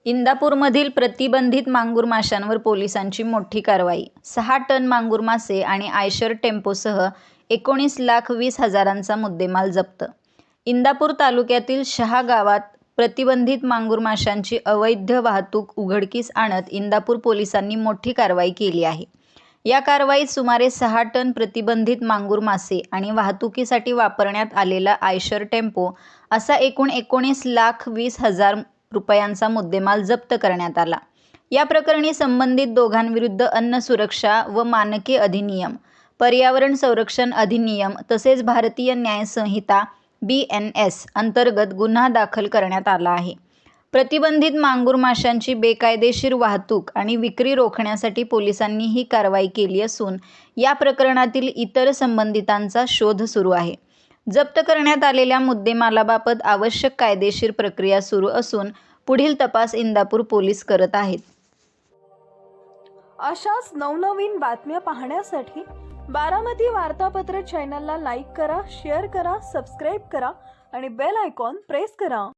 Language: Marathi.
इंदापूरमधील प्रतिबंधित मांगूर माशांवर पोलिसांची मोठी कारवाई. 6 टन मांगूर मासे आणि आयशर टेम्पोसह 19,20,000चा मुद्देमाल जप्त. इंदापूर तालुक्यातील शहा गावात प्रतिबंधित मांगूर माशांची अवैध वाहतूक उघडकीस आणत इंदापूर पोलिसांनी मोठी कारवाई केली आहे. या कारवाईत सुमारे 6 टन प्रतिबंधित मांगूर मासे आणि वाहतुकीसाठी वापरण्यात आलेला आयशर टेम्पो असा एकूण 19,20,000 रुपयांचा मुद्देमाल जप्त करण्यात आला. या प्रकरणी संबंधित दोघांविरुद्ध अन्न सुरक्षा व मानके अधिनियम, पर्यावरण संरक्षण अधिनियम तसेच भारतीय न्याय संहिता BNS अंतर्गत गुन्हा दाखल करण्यात आला आहे. प्रतिबंधित मांगूर माशांची बेकायदेशीर वाहतूक आणि विक्री रोखण्यासाठी पोलिसांनी ही कारवाई केली असून या प्रकरणातील इतर संबंधितांचा शोध सुरू आहे. जप्त करण्यात आलेल्या मुद्देमालाबाबत आवश्यक कायदेशीर प्रक्रिया सुरू असून पुढील तपास इंदापूर पोलीस करत आहेत. अशाच नवनवीन बातम्या पाहण्यासाठी बारामती वार्तापत्र चॅनलला लाईक करा, शेअर करा, सबस्क्राईब करा आणि बेल आयकॉन प्रेस करा.